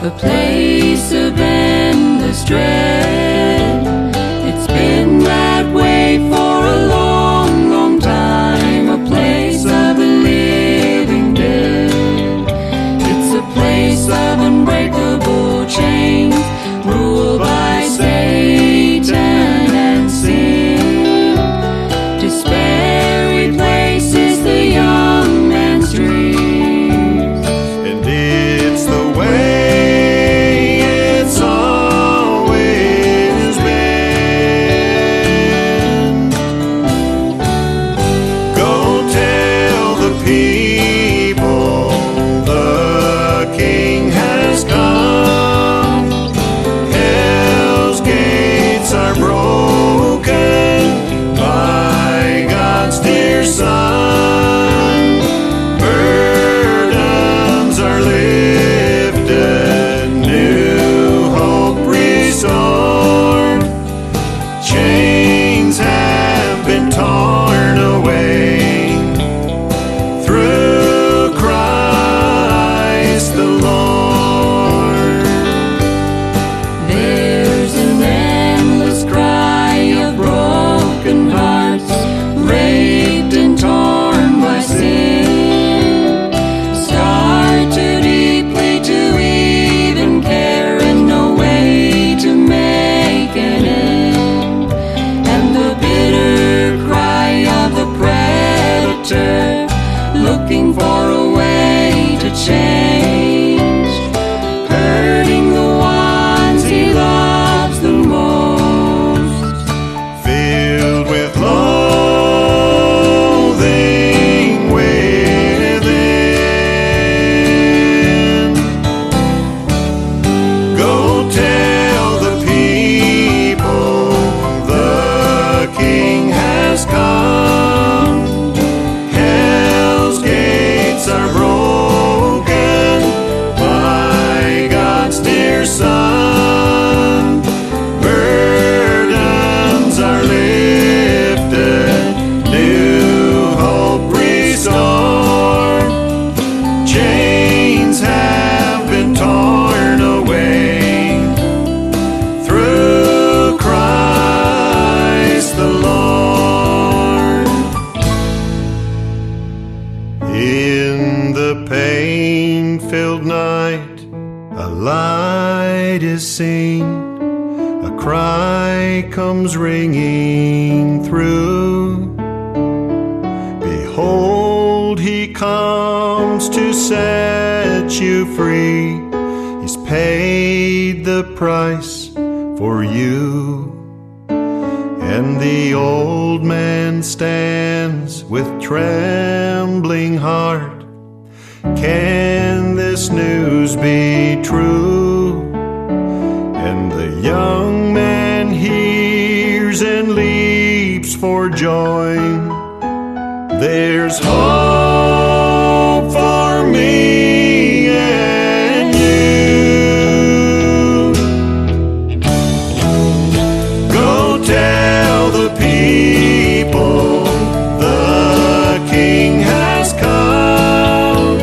a place of endless dread. It's been that way for a long, long time, a place of the living dead. It's a place of unbreakable chains, ruled by Satan and sin. Despair replaces the young man's dreams, and it's the way it's always been. Go tell the people the King has come. Hell's gates are broken by God's dear Son. Burdens are lifted, new hope restored. Chains have been torn away through Christ the Lord. there's an endless cry of broken hearts, raped and torn by sin, scarred too deeply to even care, and no way to make an end. And the bitter cry of the predator, looking for a way to change, hurting the ones he loves the most. Filled with loathing within. Go tell the people the King has come. Hell's gates are broken by God's dear Son. Burdens are lifted, new hope restored. Chains have been torn away through Christ the Lord. In the pain-filled night, a light is seen. A cry comes ringing through. Behold, he comes to set you free. He's paid the price for you. And the old man stands with trembling heart. Can this news be true? And the young man hears and leaps for joy. There's hope for me and you. Go tell the people the King has come.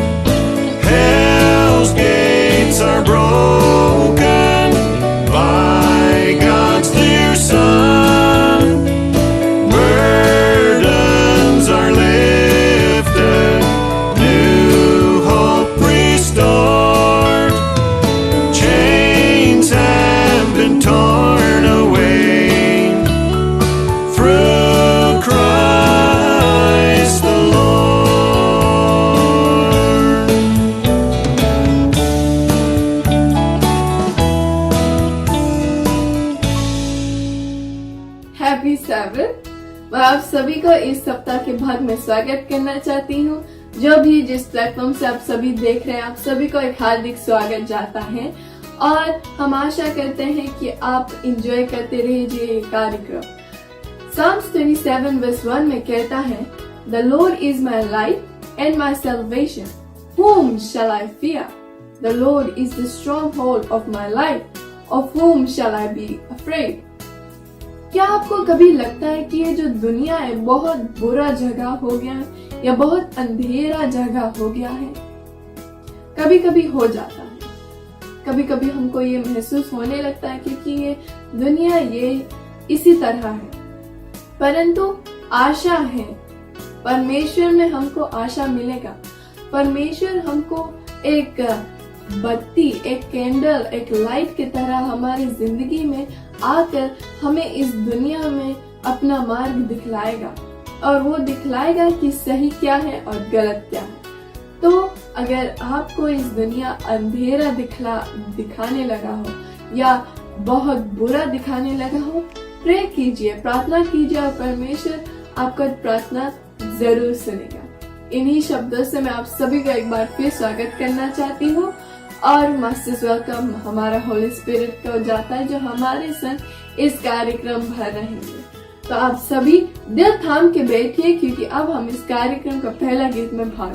Hell's gates are broken by God's dear Son. Burdens are lifted, new hope restored. Chains have been torn away through Christ the Lord. Happy Sabbath. मैं आप सभी को इस सप्ताह के भाग में स्वागत करना चाहती हूँ। जो भी जिस प्लेटफॉर्म से आप सभी देख रहे हैं, आप सभी को एक हार्दिक स्वागत जाता है और हम आशा करते हैं कि आप एंजॉय करते रहिए ये कार्यक्रम। Psalms 27 verse 1 में कहता है, The Lord is my light and my salvation. Whom shall I fear? The Lord is the stronghold of my life. Of whom shall I be afraid? क्या आपको कभी लगता है कि ये जो दुनिया है बहुत बुरा जगह हो गया है या बहुत अंधेरा जगह हो गया है? कभी कभी हो जाता है। कभी कभी हमको ये महसूस होने लगता है क्योंकि ये दुनिया ये इसी तरह है, परंतु आशा है। परमेश्वर में हमको आशा मिलेगा। परमेश्वर हमको एक बत्ती, एक कैंडल, एक लाइट की तरह हमारी जिंदगी में आकर हमें इस दुनिया में अपना मार्ग दिखलाएगा, और वो दिखलाएगा कि सही क्या है और गलत क्या है। तो अगर आपको इस दुनिया अंधेरा दिखाने लगा हो या बहुत बुरा दिखाने लगा हो, प्रे कीजिए, प्रार्थना कीजिए, और परमेश्वर आपका प्रार्थना जरूर सुनेगा। इन्हीं शब्दों से मैं आप सभी का एक बार फिर स्वागत करना चाहती हूँ, और मास्टर्स वेलकम हमारा होली स्पिरिट को जाता है जो हमारे संग इस कार्यक्रम भर रहेंगे। तो आप सभी दिल थाम के बैठिए, क्योंकि अब हम इस कार्यक्रम का पहला गीत में भाग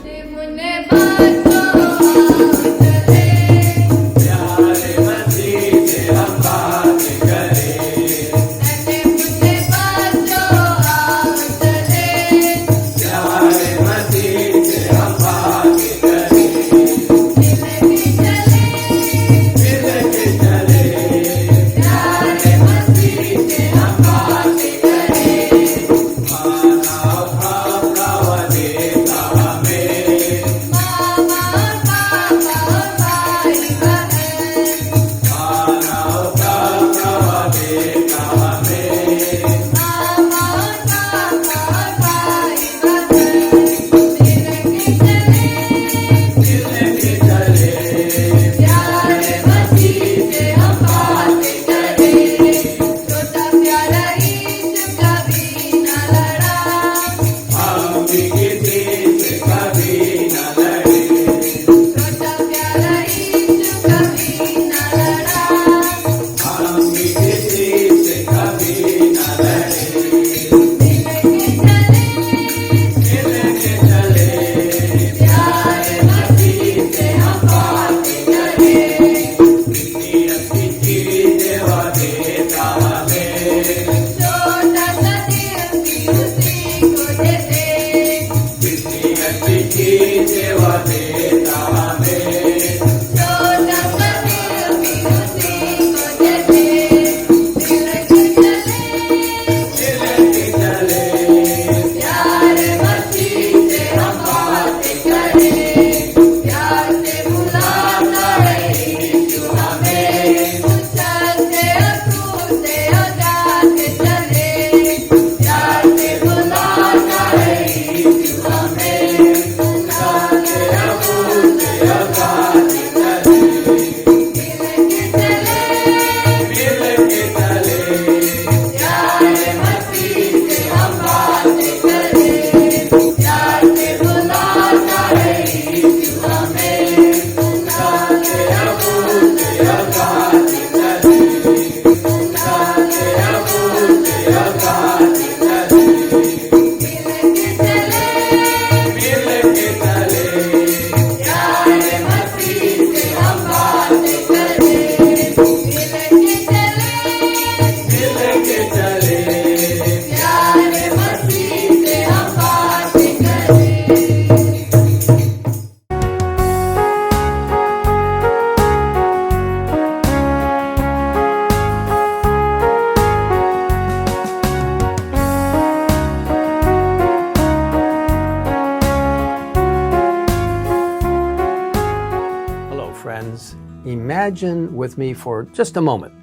Imagine with me for just a moment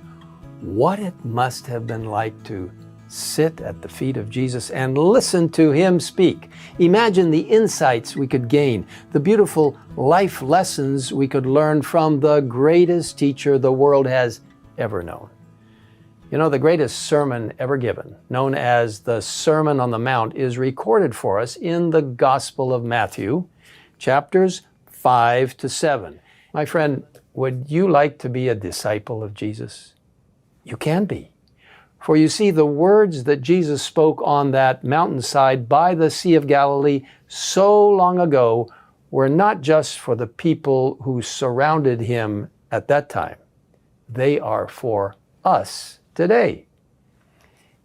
what it must have been like to sit at the feet of Jesus and listen to Him speak. Imagine the insights we could gain, the beautiful life lessons we could learn from the greatest teacher the world has ever known. You know, the greatest sermon ever given, known as the Sermon on the Mount, is recorded for us in the Gospel of Matthew, chapters 5 to 7. My friend, would you like to be a disciple of Jesus? You can be. For you see, the words that Jesus spoke on that mountainside by the Sea of Galilee so long ago were not just for the people who surrounded Him at that time. They are for us today.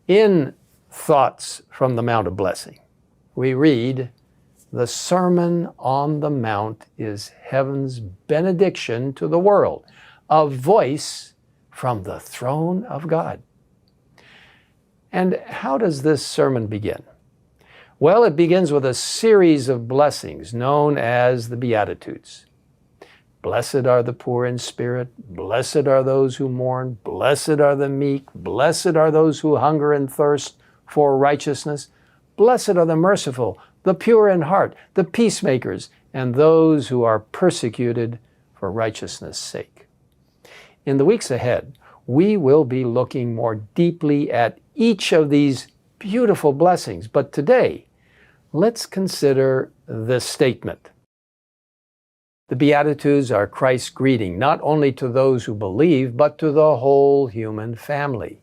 In Thoughts from the Mount of Blessing, we read, "The Sermon on the Mount is heaven's benediction to the world, a voice from the throne of God. And how does this sermon begin? Well, it begins with a series of blessings known as the Beatitudes. Blessed are the poor in spirit, blessed are those who mourn, blessed are the meek, blessed are those who hunger and thirst for righteousness, blessed are the merciful, the pure in heart, the peacemakers, and those who are persecuted for righteousness' sake. In the weeks ahead, we will be looking more deeply at each of these beautiful blessings, but today, let's consider this statement. The Beatitudes are Christ's greeting not only to those who believe, but to the whole human family.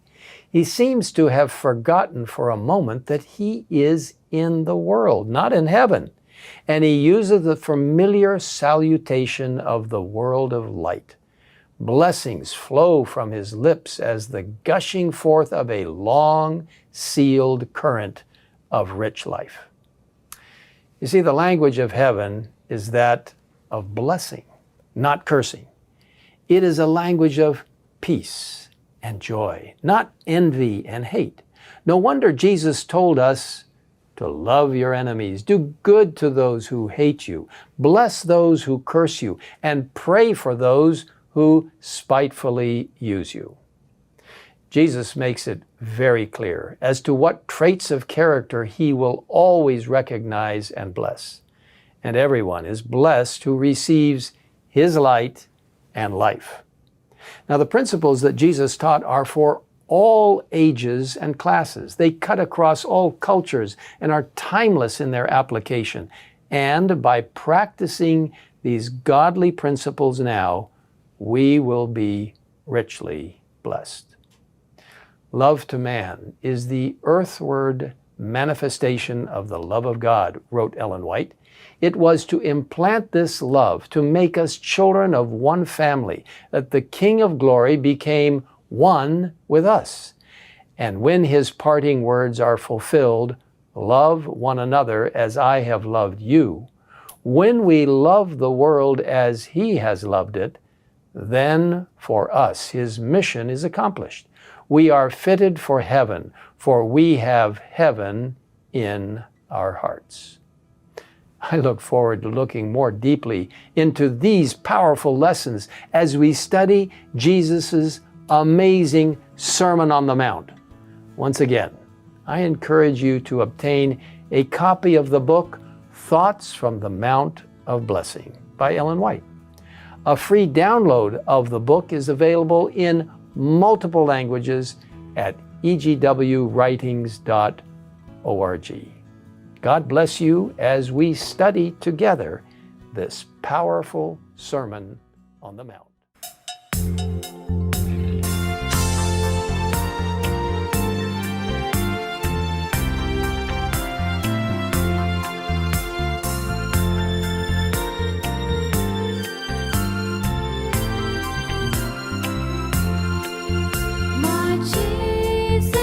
He seems to have forgotten for a moment that he is in the world, not in heaven, and he uses the familiar salutation of the world of light. Blessings flow from his lips as the gushing forth of a long, sealed current of rich life. You see, the language of heaven is that of blessing, not cursing. It is a language of peace and joy, not envy and hate. No wonder Jesus told us to love your enemies, do good to those who hate you, bless those who curse you, and pray for those who spitefully use you. Jesus makes it very clear as to what traits of character he will always recognize and bless. And everyone is blessed who receives his light and life. Now, the principles that Jesus taught are for all ages and classes. They cut across all cultures and are timeless in their application. And by practicing these godly principles now, we will be richly blessed. Love to man is the earthward manifestation of the love of God, wrote Ellen White. It was to implant this love, to make us children of one family, that the King of glory became one with us. And when his parting words are fulfilled, love one another as I have loved you, when we love the world as he has loved it, then for us his mission is accomplished. We are fitted for heaven, for we have heaven in our hearts. I look forward to looking more deeply into these powerful lessons as we study Jesus' amazing Sermon on the Mount. Once again, I encourage you to obtain a copy of the book Thoughts from the Mount of Blessing by Ellen White. A free download of the book is available in multiple languages at egwritings.org. God bless you as we study together this powerful Sermon on the Mount. Jesus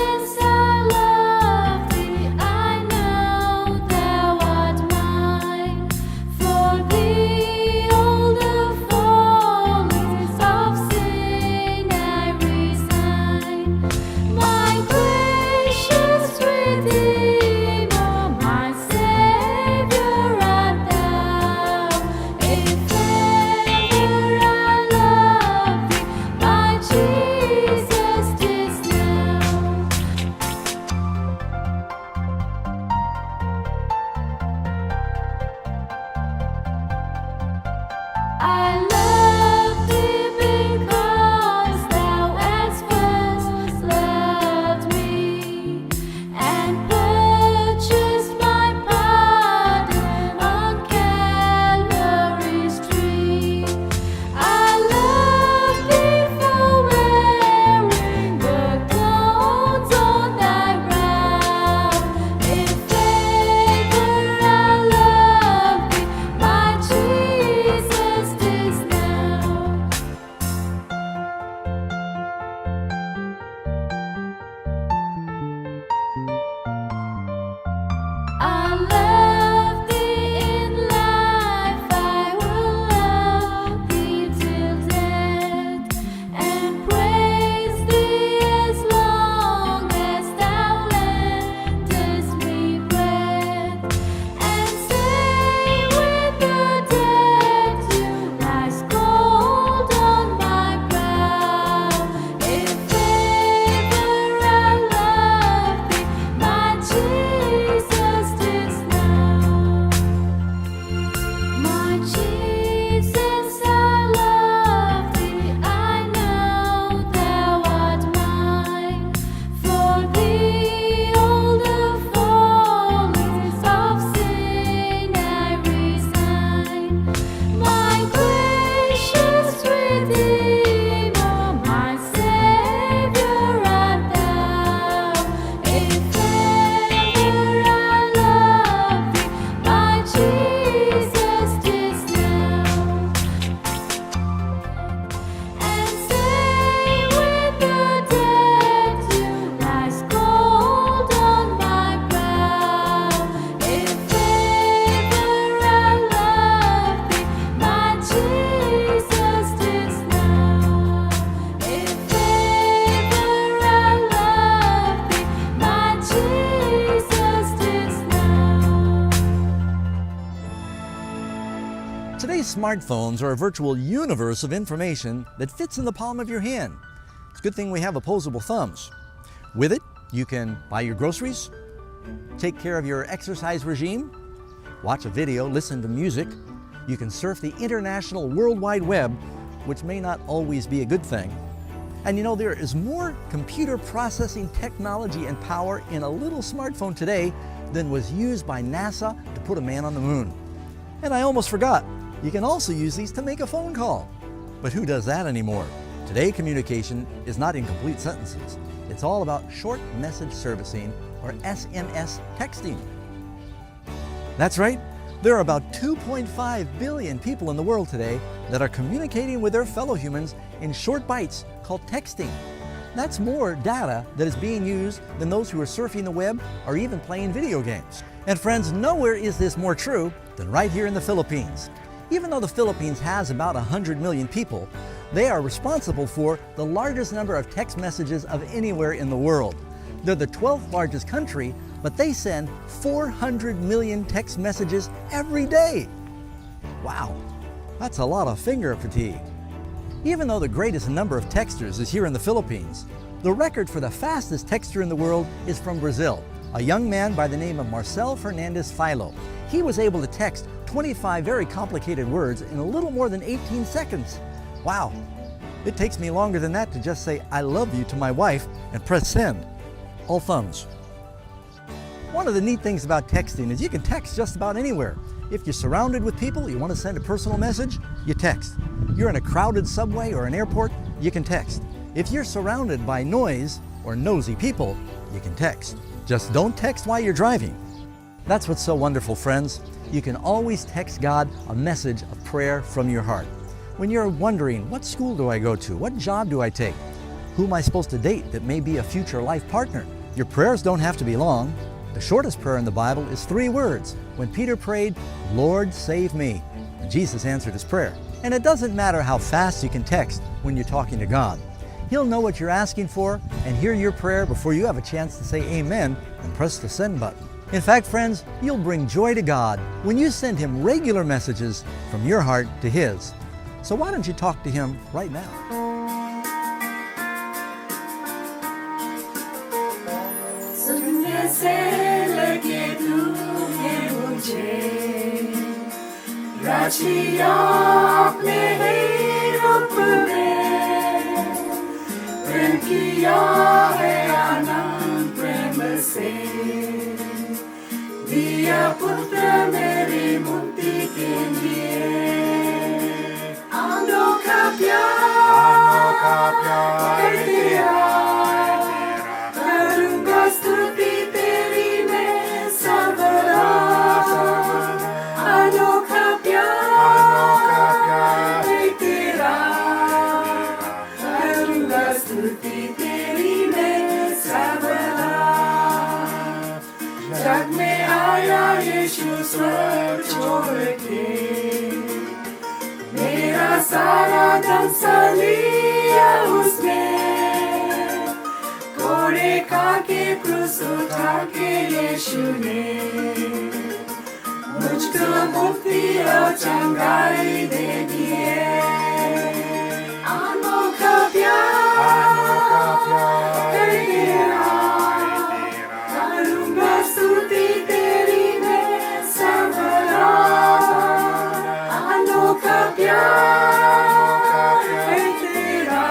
Today's smartphones are a virtual universe of information that fits in the palm of your hand. It's a good thing we have opposable thumbs. With it, you can buy your groceries, take care of your exercise regime, watch a video, listen to music. You can surf the international World Wide Web, which may not always be a good thing. And you know, there is more computer processing technology and power in a little smartphone today than was used by NASA to put a man on the moon. And I almost forgot, you can also use these to make a phone call. But who does that anymore? Today, communication is not in complete sentences. It's all about short message servicing, or SMS texting. That's right, there are about 2.5 billion people in the world today that are communicating with their fellow humans in short bites called texting. That's more data that is being used than those who are surfing the web or even playing video games. And friends, nowhere is this more true than right here in the Philippines. Even though the Philippines has about 100 million people, they are responsible for the largest number of text messages of anywhere in the world. They're the 12th largest country, but they send 400 million text messages every day. Wow, that's a lot of finger fatigue. Even though the greatest number of texters is here in the Philippines, the record for the fastest texter in the world is from Brazil, a young man by the name of Marcel Fernandez Philo. He was able to text 25 very complicated words in a little more than 18 seconds. Wow, it takes me longer than that to just say I love you to my wife and press send. All thumbs. One of the neat things about texting is you can text just about anywhere. If you're surrounded with people, you want to send a personal message, you text. You're in a crowded subway or an airport, you can text. If you're surrounded by noise or nosy people, you can text. Just don't text while you're driving. That's what's so wonderful, friends. You can always text God a message of prayer from your heart. When you're wondering, what school do I go to? What job do I take? Who am I supposed to date that may be a future life partner? Your prayers don't have to be long. The shortest prayer in the Bible is 3 words. When Peter prayed, "Lord, save me," and Jesus answered his prayer. And it doesn't matter how fast you can text when you're talking to God. He'll know what you're asking for and hear your prayer before you have a chance to say amen and press the send button. In fact, friends, you'll bring joy to God when you send Him regular messages from your heart to His. So why don't you talk to Him right now? सुनने से लगे तुम्हें मुझे राशियाँ अपने ही रूप में प्रेम किया है आनंद प्रेम से दिया पुत्र मेरी मुक्ति के लिए अनोखा प्यार तेरा करूँगा स्तुति तेरी मैं सर्वदा अनोखा प्यार तेरा करूँगा स्तुति तेरी मैं सर्वदा जग में आया यीशु स्वर्ग छोड़ के मेरा सारा धन लिया उसने कोड़े खाके क्रूस उठा के यीशु ने मुझको मुक्ति और चंगाई दे दिए अनोखा प्यार तेरा करूँगा स्तुति तेरी मैं सर्वदा अनोखा प्यार तेरा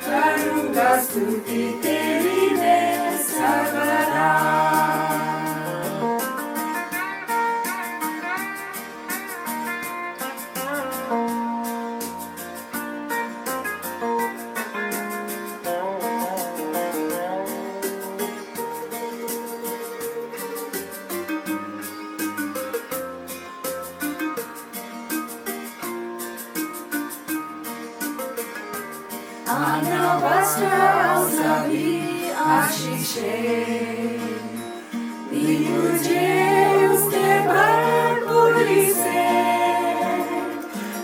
करूँगा स्तुति तेरी मैं सर्वदा Vespers सभी आशीषें दी मुझे उसके भरपूरी से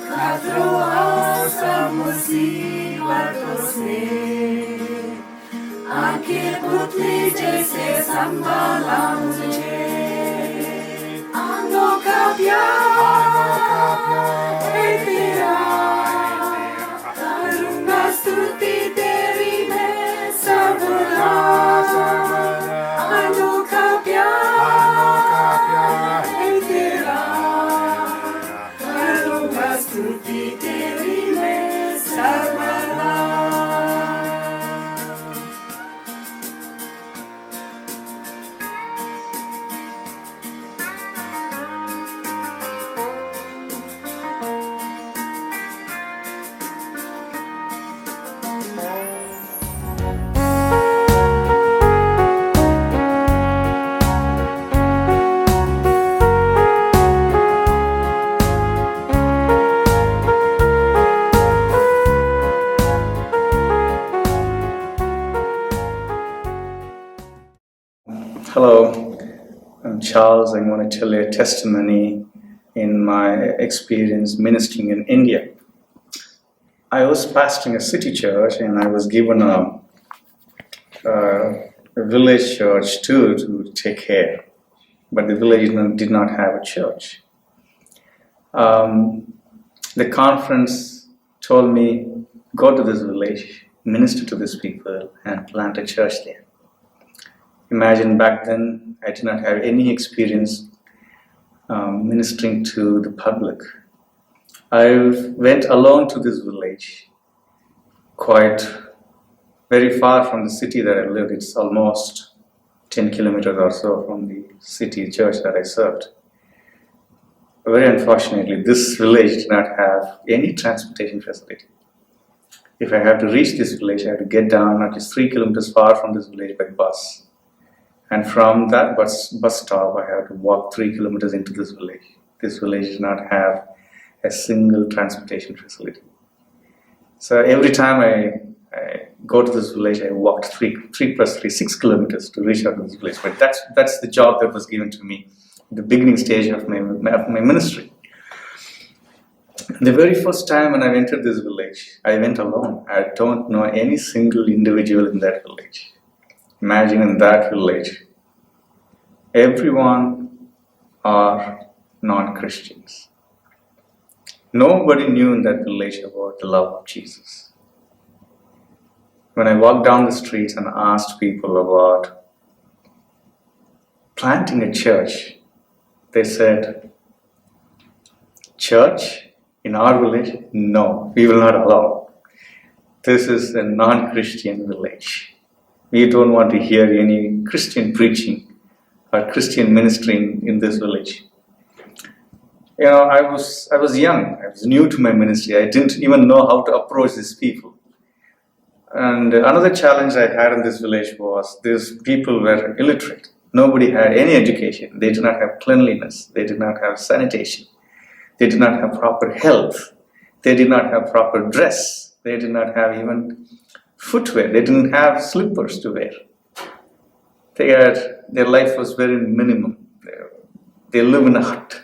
खतरों और सब मुसीबतों से आंखें पुतली जैसे संभाला मुझे अनोखा प्यार स्तुति तेरी मैं सर्वदा। Hello, I'm Charles. I'm going to tell you a testimony in my experience ministering in India. I was pastoring a city church and I was given a village church too to take care, but the village did not have a church. The conference told me, go to this village, minister to these people and plant a church there. Imagine back then, I did not have any experience ministering to the public. I went alone to this village, quite very far from the city that I lived. It's almost 10 kilometers or so from the city church that I served. Very unfortunately, this village did not have any transportation facility. If I had to reach this village, I had to get down at least 3 kilometers far from this village by bus. And from that bus stop, I had to walk 3 kilometers into this village. This village did not have a single transportation facility. So every time I go to this village, I walked 3 plus 3, 6 kilometers to reach out to this village. But that's the job that was given to me at the beginning stage of my ministry. The very first time when I entered this village, I went alone. I don't know any single individual in that village. Imagine in that village, everyone are non-Christians. Nobody knew in that village about the love of Jesus. When I walked down the streets and asked people about planting a church, they said, church in our village? No, we will not allow. This is a non-Christian village. We don't want to hear any Christian preaching or Christian ministering in this village. You know, I was young. I was new to my ministry. I didn't even know how to approach these people. And another challenge I had in this village was these people were illiterate. Nobody had any education. They did not have cleanliness. They did not have sanitation. They did not have proper health. They did not have proper dress. They did not have even footwear. They didn't have slippers to wear. Their life was very minimum. They lived in a hut.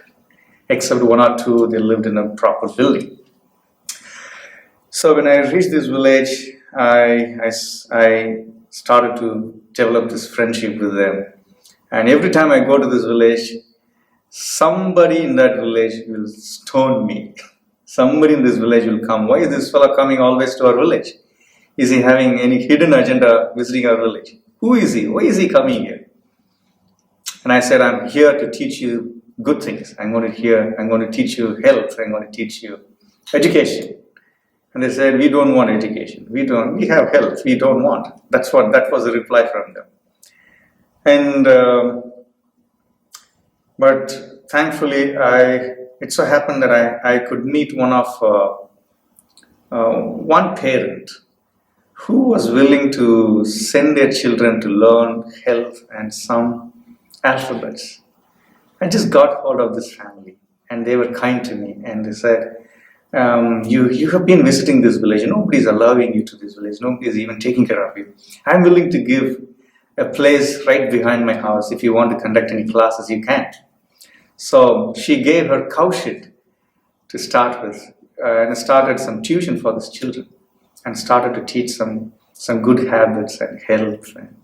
Except 1 or 2, they lived in a proper building. So when I reached this village, I started to develop this friendship with them. And every time I go to this village, somebody in that village will stone me. Somebody in this village will come. Why is this fellow coming always to our village? Is he having any hidden agenda visiting our village? Who is he? Why is he coming here? And I said, I'm here to teach you good things. I'm going to teach you health. I'm going to teach you education. And they said, we don't want education. We have health. We don't want. That was the reply from them. And, but thankfully, it so happened that I could meet one parent who was willing to send their children to learn health and some alphabets. I just got hold of this family and they were kind to me and they said, you have been visiting this village. Nobody is allowing you to this village. Nobody is even taking care of you. I'm willing to give a place right behind my house. If you want to conduct any classes, you can. So she gave her cow shed to start with and started some tuition for these children and started to teach some good habits and health and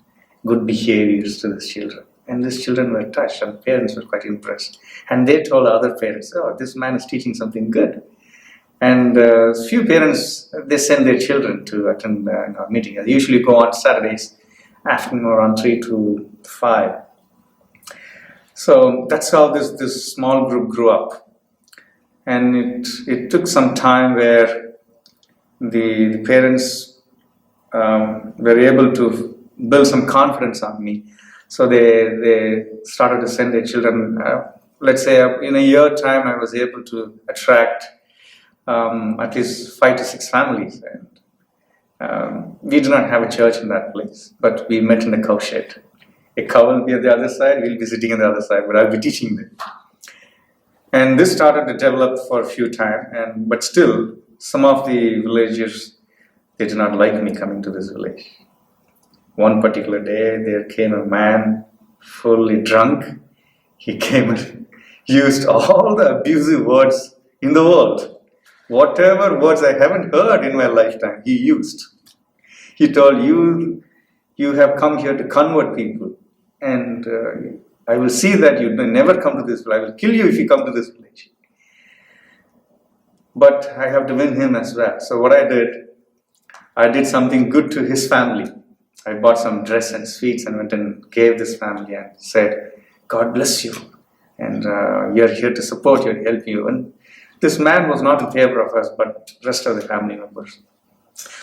good behaviors to these children. And these children were touched and parents were quite impressed. And they told other parents, oh, this man is teaching something good. And few parents, they send their children to attend our meeting. They usually go on Saturdays afternoon around 3 to 5. So that's how this small group grew up. And it took some time where the parents were able to build some confidence on me. So they started to send their children. Let's say in a year time, I was able to attract at least 5 to 6 families. And we do not have a church in that place, but we met in a cow shed. A cow will be at the other side, we'll be sitting on the other side, but I'll be teaching them. And this started to develop for a few times, but still, some of the villagers, they did not like me coming to this village. One particular day, there came a man fully drunk. He came and used all the abusive words in the world. Whatever words I haven't heard in my lifetime, he used. He told, you have come here to convert people, and I will see that you never come to this village. I will kill you if you come to this village. But I have to win him as well. So what I did something good to his family. I bought some dress and sweets and went and gave this family and said, God bless you. And you're here to support you and help you. And this man was not in favor of us, but rest of the family members.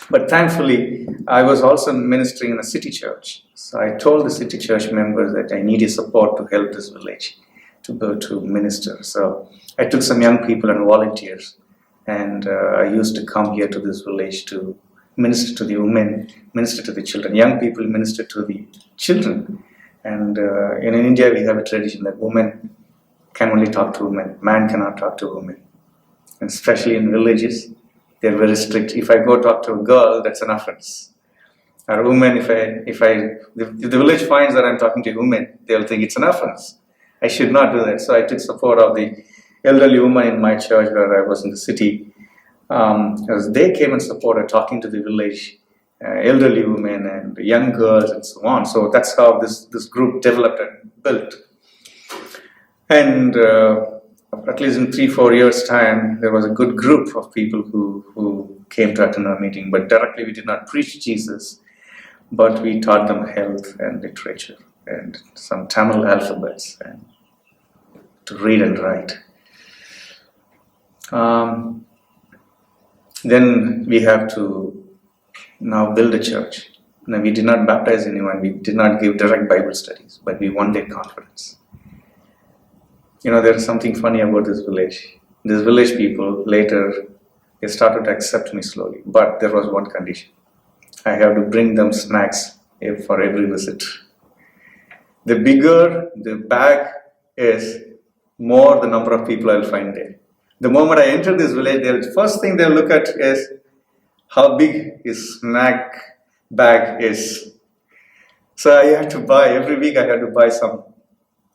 But thankfully, I was also ministering in a city church. So I told the city church members that I needed support to help this village to minister. So I took some young people and volunteers, and I used to come here to this village to minister to the women, minister to the children. Young people minister to the children. And in India, we have a tradition that women can only talk to women. Man cannot talk to women. And especially in villages, they're very strict. If I go talk to a girl, that's an offense. Or a woman, if the village finds that I'm talking to a woman, they'll think it's an offense. I should not do that. So I took support of the elderly woman in my church where I was in the city. As they came and supported talking to the village, elderly women and young girls and so on. So that's how this group developed and built. And at least in 3-4 years' time, there was a good group of people who came to attend our meeting. But directly we did not preach Jesus, but we taught them health and literature and some Tamil alphabets and to read and write. Then we have to now build a church. Now, we did not baptize anyone, we did not give direct Bible studies, but we won their confidence. There is something funny about this village. These village people later, they started to accept me slowly, but there was one condition. I have to bring them snacks for every visit. The bigger the bag is, more the number of people I'll find there. The moment I enter this village, the first thing they'll look at is how big his snack bag is. So I had to buy, every week I had to buy some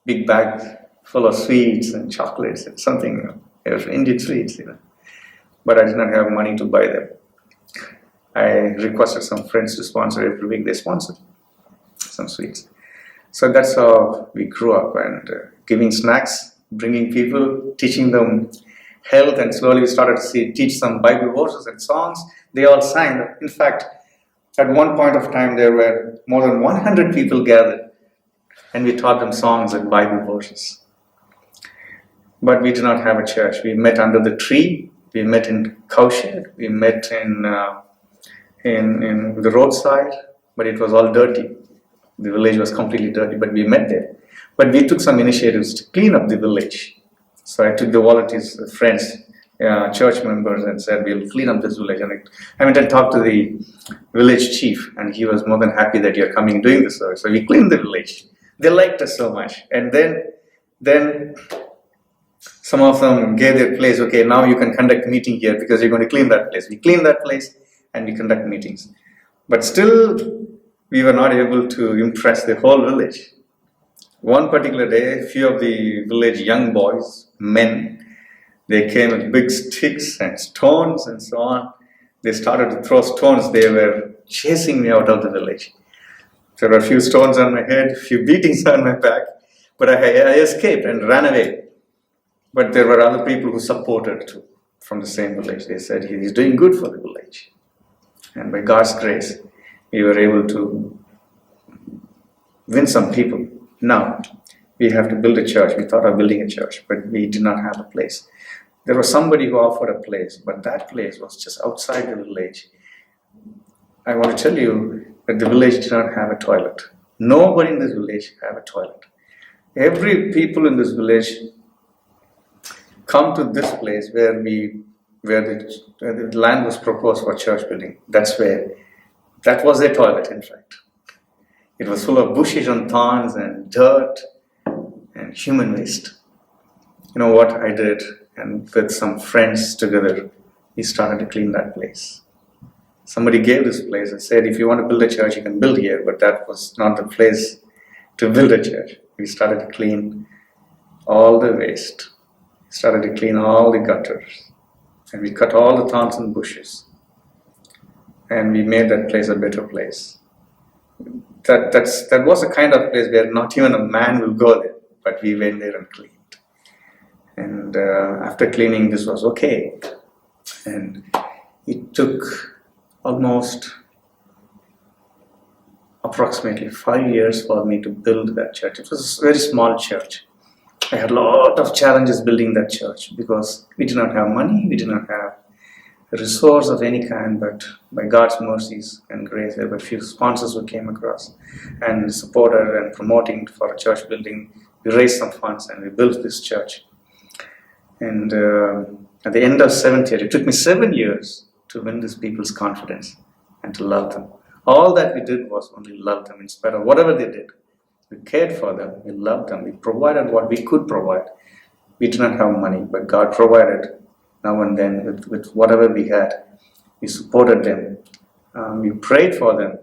big bag full of sweets and chocolates and something, Indian sweets, But I did not have money to buy them. I requested some friends to sponsor every week. They sponsored some sweets. So that's how we grew up, and giving snacks, bringing people, teaching them health, and slowly we started to teach some Bible verses and songs. They all sang. In fact, at one point of time, there were more than 100 people gathered, and we taught them songs and Bible verses. But we did not have a church. We met under the tree. We met in cowshed. We met in the roadside, but it was all dirty. The village was completely dirty, but we met there. But we took some initiatives to clean up the village. So I took the volunteers, friends, church members, and said, we'll clean up this village. And I went and talked to the village chief, and he was more than happy that you're coming and doing this service. So we cleaned the village. They liked us so much. And then some of them gave their place. Okay, now you can conduct meeting here because you're going to clean that place. We cleaned that place and we conduct meetings. But still, we were not able to impress the whole village. One particular day, a few of the village young boys, men, they came with big sticks and stones and so on. They started to throw stones. They were chasing me out of the village. There were a few stones on my head, a few beatings on my back, but I escaped and ran away. But there were other people who supported too, from the same village. They said, he's doing good for the village. And by God's grace, we were able to win some people. Now, we have to build a church. We thought of building a church, but we did not have a place. There was somebody who offered a place, but that place was just outside the village. I want to tell you that the village did not have a toilet. Nobody in this village had a toilet. Every people in this village come to this place where the land was proposed for church building. That was their toilet, in fact. It was full of bushes and thorns and dirt and human waste. You know what I did? And with some friends together, we started to clean that place. Somebody gave this place and said, if you want to build a church, you can build here, but that was not the place to build a church. We started to clean all the waste. We started to clean all the gutters. And we cut all the thorns and bushes. And we made that place a better place. That was a kind of place where not even a man will go there, but we went there and cleaned. And after cleaning, this was okay. And it took approximately 5 years for me to build that church. It was a very small church. I had a lot of challenges building that church because we did not have money, we did not have a resource of any kind, but by God's mercies and grace, there were a few sponsors who came across and supported and promoting for a church building. We raised some funds and we built this church. And at the end of 7th year, it took me 7 years to win these people's confidence and to love them. All that we did was only love them in spite of whatever they did. We cared for them, we loved them, we provided what we could provide. We did not have money, but God provided now and then with whatever we had. We supported them, we prayed for them,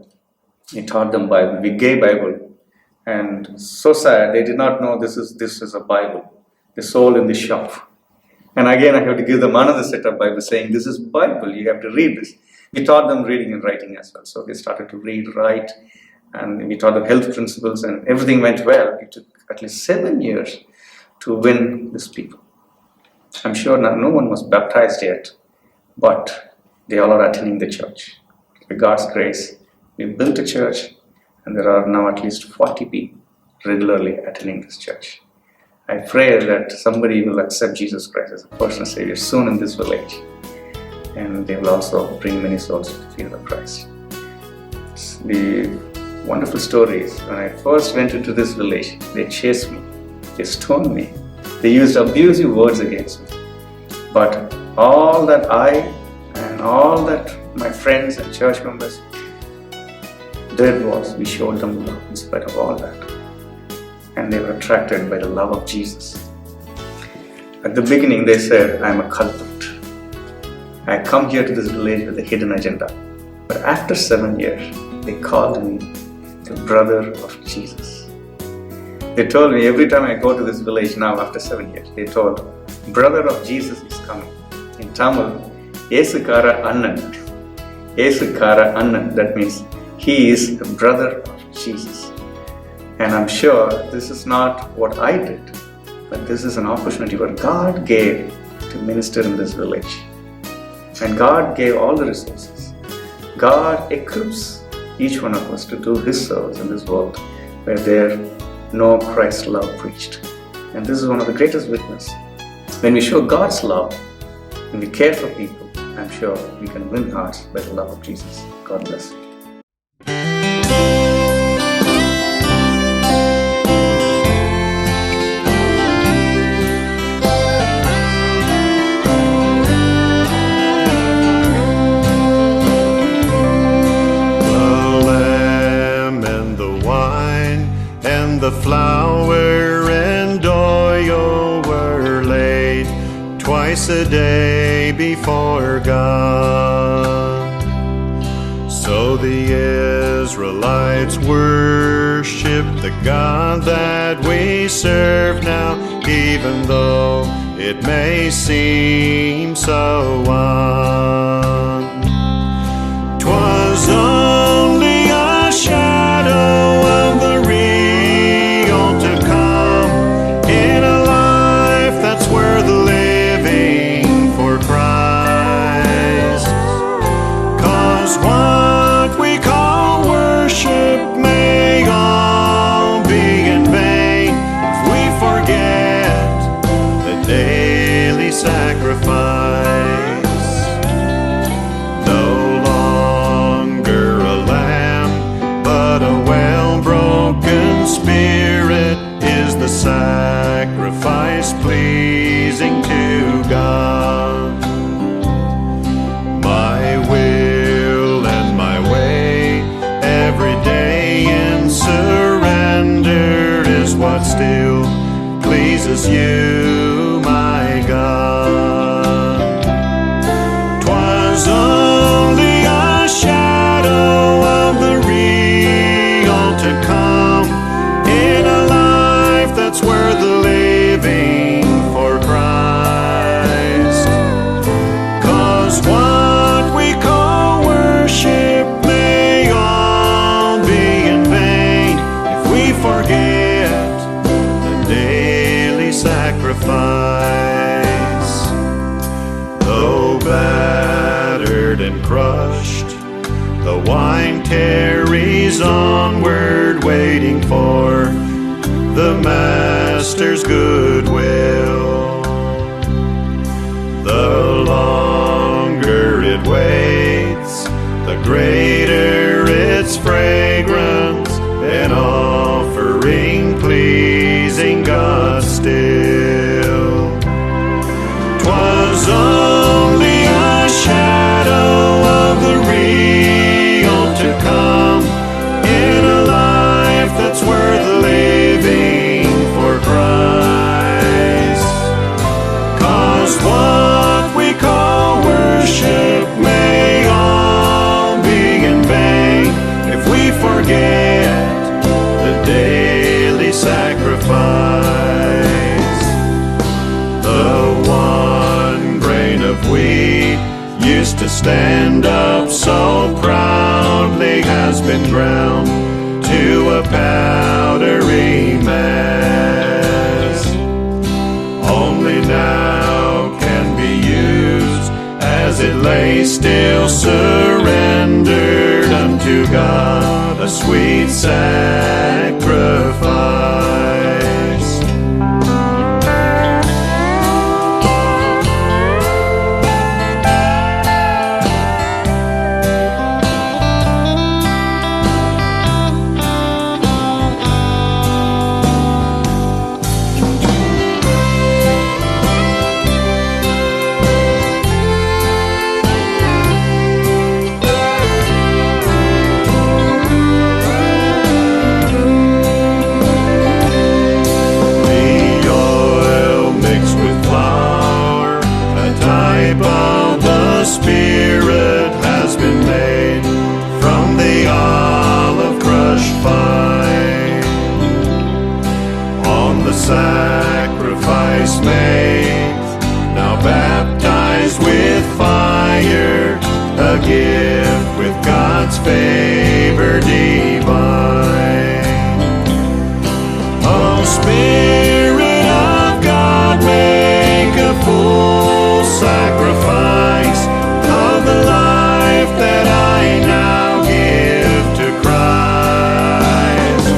we taught them Bible, we gave Bible. And so sad, they did not know this is a Bible. They sold in the shop. And again, I have to give them another set of Bible saying, this is Bible, you have to read this. We taught them reading and writing as well. So they started to read, write, and we taught them health principles, and everything went well. It took at least 7 years to win these people. I'm sure no one was baptized yet, but they all are attending the church. By God's grace, we built a church, and there are now at least 40 people regularly attending this church. I pray that somebody will accept Jesus Christ as a personal Savior soon in this village, and they will also bring many souls to the feet of Christ. The wonderful stories, when I first went into this village, they chased me, they stoned me, they used abusive words against me. But all that I and all that my friends and church members did was we showed them love in spite of all that. And they were attracted by the love of Jesus. At the beginning, they said, I'm a culprit. I come here to this village with a hidden agenda. But after 7 years, they called me the brother of Jesus. They told me every time I go to this village now, after 7 years, they told, brother of Jesus is coming. In Tamil, Yesukara Annan. Yesukara Annan, that means he is the brother of Jesus. And I'm sure this is not what I did, but this is an opportunity what God gave to minister in this village. And God gave all the resources. God equips each one of us to do His service in this world where there no Christ's love preached. And this is one of the greatest witnesses. When we show God's love, when we care for people, I'm sure we can win hearts by the love of Jesus. God bless you. The flour and oil were laid twice a day before God. So the Israelites worship the God that we serve now, even though it may seem so odd. 'Twas only a shadow of the real to come in a life that's worth living for Christ. 'Cause what we call worship may all be in vain if we forget the daily sacrifice. battered and crushed, the wine tarries onward, waiting for the Master's goodwill. The longer it waits, the greater its fragrance, an offering pleasing God still. 'Twas only a shadow of the real to come, in a life that's worth living for Christ. 'Cause what we call worship may all be in vain if we forget the daily sacrifice. The one grain of wheat used to stand up so proudly has been ground to a powdery mass. Only now can be used as it lay still surrendered unto God, a sweet sacrifice. Spirit has been made from the olive crushed fine. On the sacrifice made, now baptized with fire, a gift with God's favor divine. Oh, Spirit of God, make a full sacrifice of the life that I now give to Christ,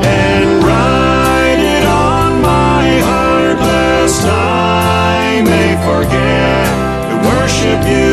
and write it on my heart lest I may forget to worship you